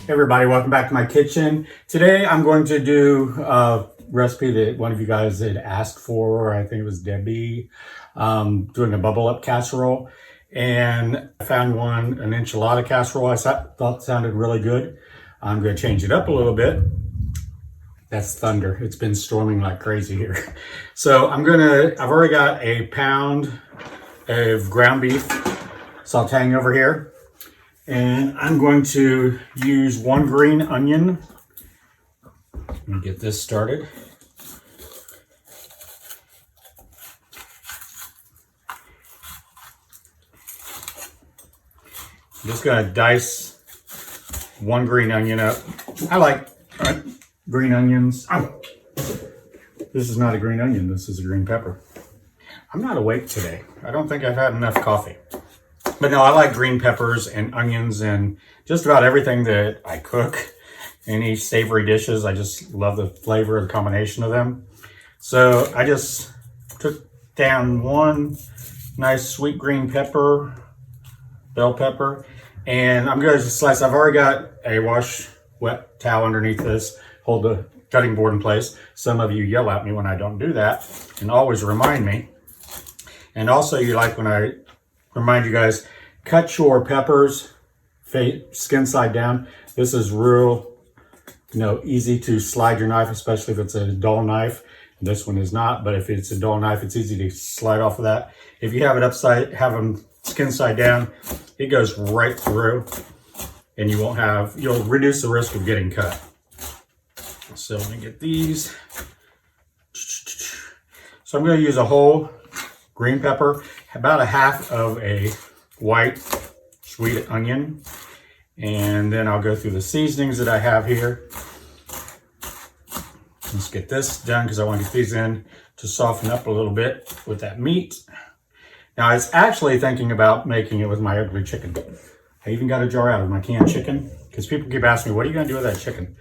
Everybody, welcome back to my kitchen. Today I'm going to do a recipe that one of you guys had asked for. I think it was Debbie, doing a bubble up casserole. And I found an enchilada casserole I thought sounded really good. I'm going to change it up a little bit. That's thunder. It's been storming like crazy here. So I've already got a pound of ground beef sauteing over here. And I'm going to use 1 green onion. Let me get this started. I'm just going to dice 1 green onion up. I like green onions. Oh, this is not a green onion. This is a green pepper. I'm not awake today. I don't think I've had enough coffee. But no, I like green peppers and onions and just about everything that I cook. Any savory dishes, I just love the flavor, the combination of them. So I just took down 1 nice sweet green pepper, bell pepper, and I'm going to slice. I've already got a wet towel underneath this, hold the cutting board in place. Some of you yell at me when I don't do that, and always remind me. And also, you like when I remind you guys, cut your peppers skin side down. This is real, easy to slide your knife, especially if it's a dull knife. This one is not, but if it's a dull knife, it's easy to slide off of that. If you have it have them skin side down, it goes right through, and you'll reduce the risk of getting cut. So let me get these. So I'm going to use a whole green pepper, about a half of a white sweet onion, and then I'll go through the seasonings that I have here. Let's get this done because I want to get these in to soften up a little bit with that meat. Now I was actually thinking about making it with my ugly chicken. I even got a jar out of my canned chicken because people keep asking me, what are you going to do with that chicken?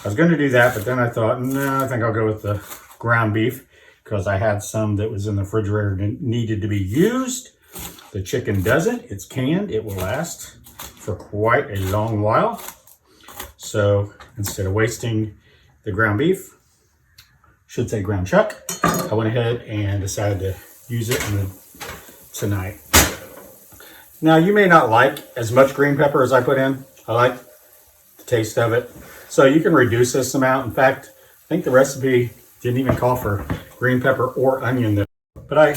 I was going to do that, but then I thought, no, I think I'll go with the ground beef, because I had some that was in the refrigerator that needed to be used. The chicken doesn't. It's canned. It will last for quite a long while. So instead of wasting the ground beef, should say ground chuck, I went ahead and decided to use it tonight. Now, you may not like as much green pepper as I put in. I like the taste of it. So you can reduce this amount. In fact, I think the recipe didn't even call for green pepper or onion, but I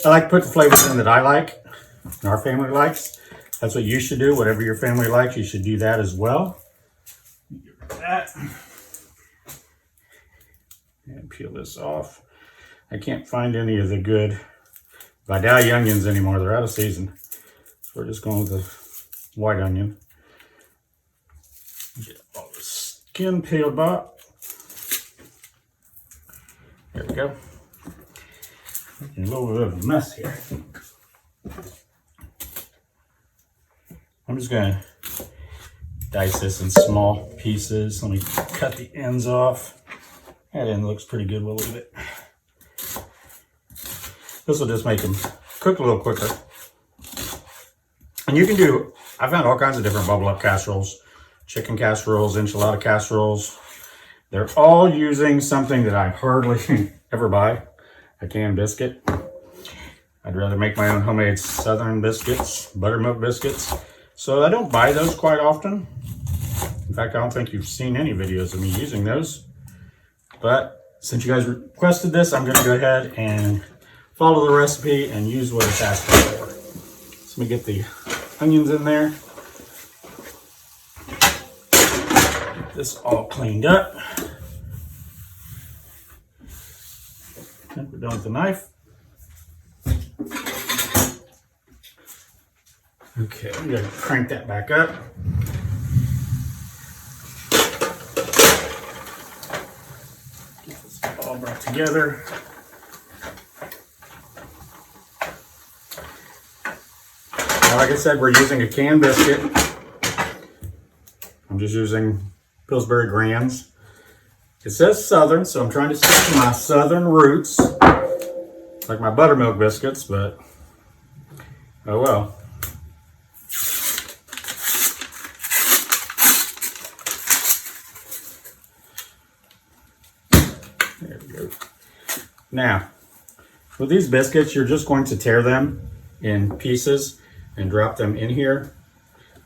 like to put the flavors in that I like and our family likes. That's what you should do. Whatever your family likes, you should do that as well. Get rid of that. And peel this off. I can't find any of the good Vidalia onions anymore. They're out of season. So we're just going with the white onion. Get all the skin peeled back. There we go. A little bit of a mess here, I think. I'm just going to dice this in small pieces. Let me cut the ends off. That end looks pretty good. We'll leave it. This will just make them cook a little quicker. And you can do, I found all kinds of different bubble up casseroles, chicken casseroles, enchilada casseroles. They're all using something that I hardly ever buy, a canned biscuit. I'd rather make my own homemade Southern biscuits, buttermilk biscuits. So I don't buy those quite often. In fact, I don't think you've seen any videos of me using those. But since you guys requested this, I'm going to go ahead and follow the recipe and use what it's asking for. So let me get the onions in there. Get this all cleaned up. And we're done with the knife. Okay, I'm going to crank that back up. Get this all brought together. Now, like I said, we're using a canned biscuit. I'm just using Pillsbury Grands. It says Southern, so I'm trying to stick to my Southern roots, like my buttermilk biscuits, but oh well. Now, with these biscuits, you're just going to tear them in pieces and drop them in here,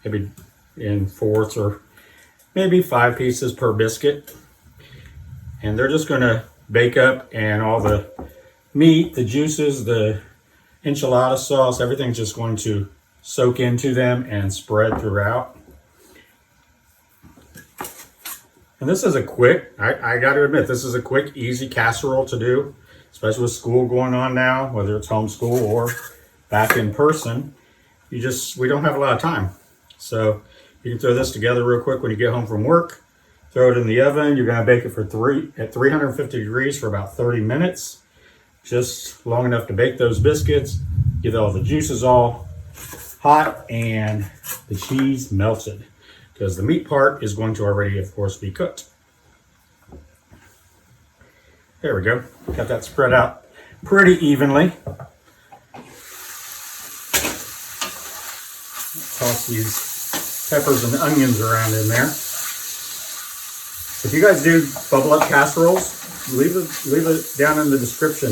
maybe in fourths or maybe 5 pieces per biscuit. And they're just going to bake up, and all the meat, the juices, the enchilada sauce, everything's just going to soak into them and spread throughout. And this is a quick, I got to admit, this is a quick, easy casserole to do, especially with school going on now, whether it's homeschool or back in person. We don't have a lot of time. So you can throw this together real quick when you get home from work. Throw it in the oven. You're going to bake it at 350 degrees for about 30 minutes. Just long enough to bake those biscuits, get all the juices all hot, and the cheese melted, because the meat part is going to already, of course, be cooked. There we go. Got that spread out pretty evenly. Toss these peppers and onions around in there. If you guys do bubble up casseroles, leave it down in the description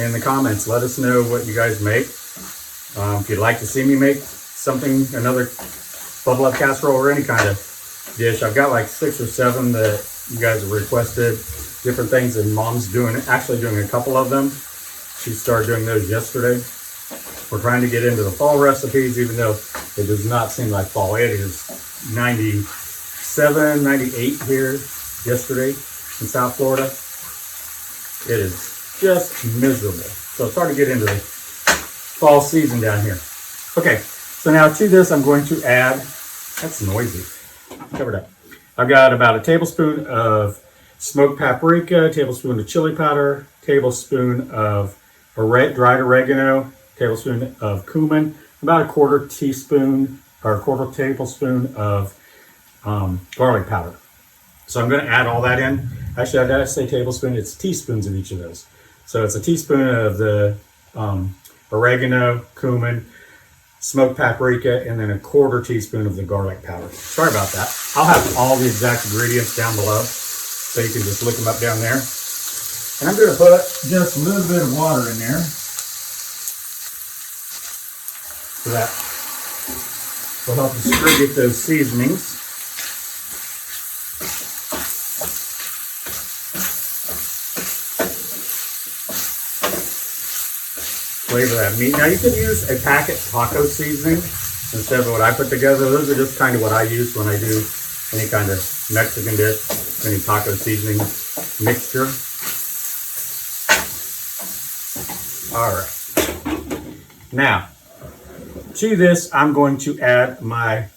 and the comments. Let us know what you guys make. If you'd like to see me make something, another bubble up casserole or any kind of dish, I've got like 6 or 7 that you guys have requested, different things, and Mom's actually doing a couple of them. She started doing those yesterday. We're trying to get into the fall recipes, even though it does not seem like fall. It is 97, 98 here yesterday in South Florida. It is just miserable. So it's hard to get into the fall season down here. Okay, so now to this I'm going to add, that's noisy, cover it up. I've got about a tablespoon of smoked paprika, a tablespoon of chili powder, tablespoon of dried oregano, tablespoon of cumin, about a quarter tablespoon of garlic powder. So I'm going to add all that in. Actually, I gotta say tablespoon, it's teaspoons of each of those. So it's a teaspoon of the oregano, cumin, smoked paprika, and then a quarter teaspoon of the garlic powder. Sorry about that. I'll have all the exact ingredients down below, so you can just look them up down there. And I'm going to put just a little bit of water in there, so that will help distribute those seasonings. Flavor that meat. Now you can use a packet taco seasoning instead of what I put together. Those are just kind of what I use when I do any kind of Mexican dish, any taco seasoning mixture. All right. Now, to this, I'm going to add my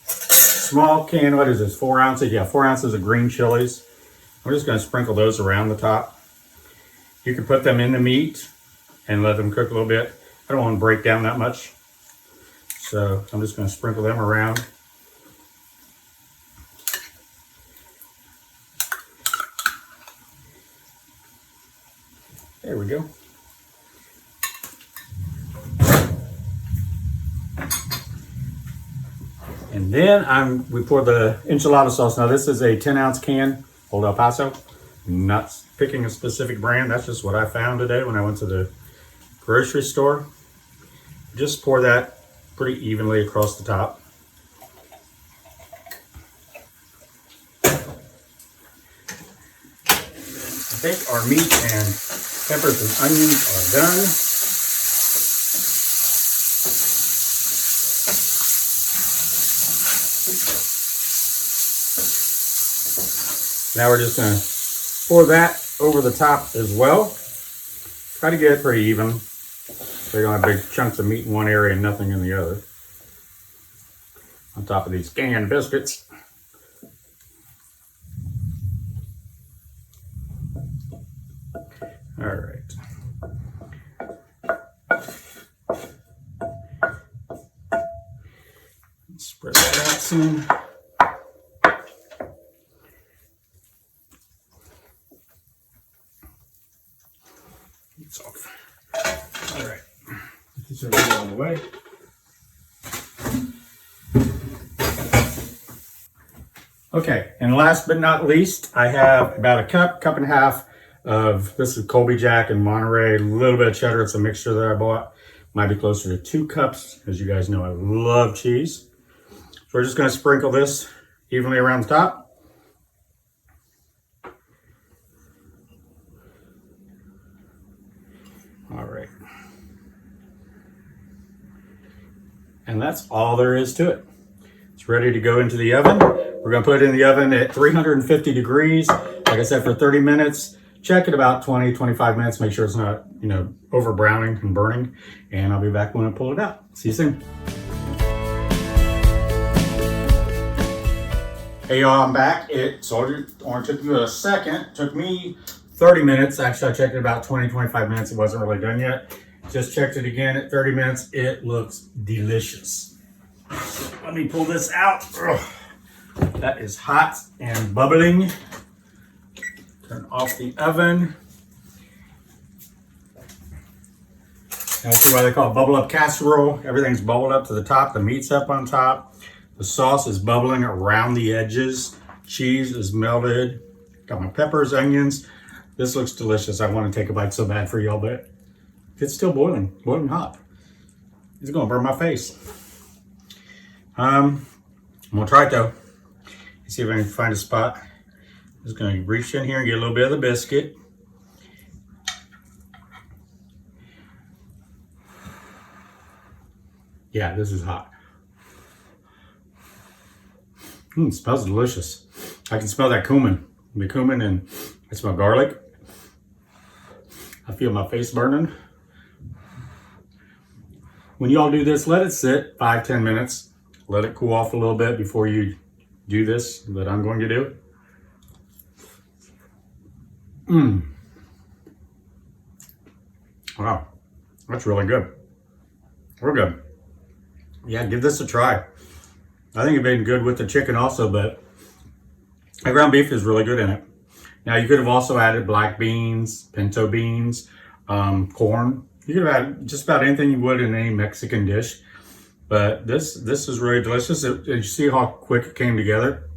small can, what is this, 4 ounces? Yeah, 4 ounces of green chilies. I'm just going to sprinkle those around the top. You can put them in the meat and let them cook a little bit. I don't want to break down that much, so I'm just going to sprinkle them around. There we go. And then we pour the enchilada sauce. Now this is a 10-ounce can, Old El Paso. Not picking a specific brand. That's just what I found today when I went to the grocery store. Just pour that pretty evenly across the top. I think our meat and peppers and onions are done. Now we're just going to pour that over the top as well. Try to get it pretty even, so you don't have big chunks of meat in one area and nothing in the other. On top of these canned biscuits. All right. Spread that out some. It's off. All right. This is on the way. Okay, and last but not least, I have about a cup and a half of, this is Colby Jack and Monterey, a little bit of cheddar. It's a mixture that I bought. Might be closer to 2 cups. As you guys know, I love cheese. So we're just gonna sprinkle this evenly around the top. All right. And that's all there is to it. It's ready to go into the oven. We're gonna put it in the oven at 350 degrees. Like I said, for 30 minutes. Check it about 20, 25 minutes. Make sure it's not, over browning and burning. And I'll be back when I pull it out. See you soon. Hey y'all, I'm back. It only took me a second. It took me 30 minutes. Actually, I checked it about 20, 25 minutes. It wasn't really done yet. Just checked it again at 30 minutes. It looks delicious. Let me pull this out. Ugh. That is hot and bubbling. Turn off the oven. Now see why they call it bubble up casserole. Everything's bubbled up to the top. The meat's up on top. The sauce is bubbling around the edges. Cheese is melted. Got my peppers, onions. This looks delicious. I want to take a bite so bad for y'all, but it's still boiling hot. It's gonna burn my face. I'm gonna try it though. See if I can find a spot. I'm just gonna reach in here and get a little bit of the biscuit. Yeah, this is hot. It smells delicious. I can smell that cumin. The cumin, and I smell garlic. I feel my face burning. When y'all do this, let it sit 5-10 minutes. Let it cool off a little bit before you do this that I'm going to do. Wow, that's really good. Real good. Yeah, give this a try. I think it'd been good with the chicken also, but the ground beef is really good in it. Now you could have also added black beans, pinto beans, corn. You could have added just about anything you would in any Mexican dish. But this is really delicious. You see how quick it came together.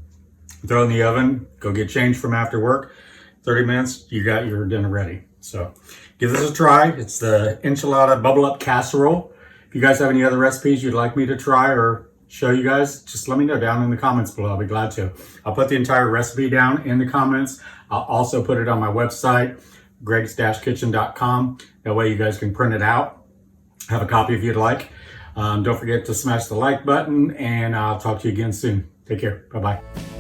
Throw it in the oven, go get changed from after work. 30 minutes, you got your dinner ready. So give this a try. It's the Enchilada Bubble Up Casserole. If you guys have any other recipes you'd like me to try or show you guys, just let me know down in the comments below. I'll be glad to. I'll put the entire recipe down in the comments. I'll also put it on my website, gregs-kitchen.com. That way you guys can print it out. Have a copy if you'd like. Don't forget to smash the like button, and I'll talk to you again soon. Take care. Bye-bye.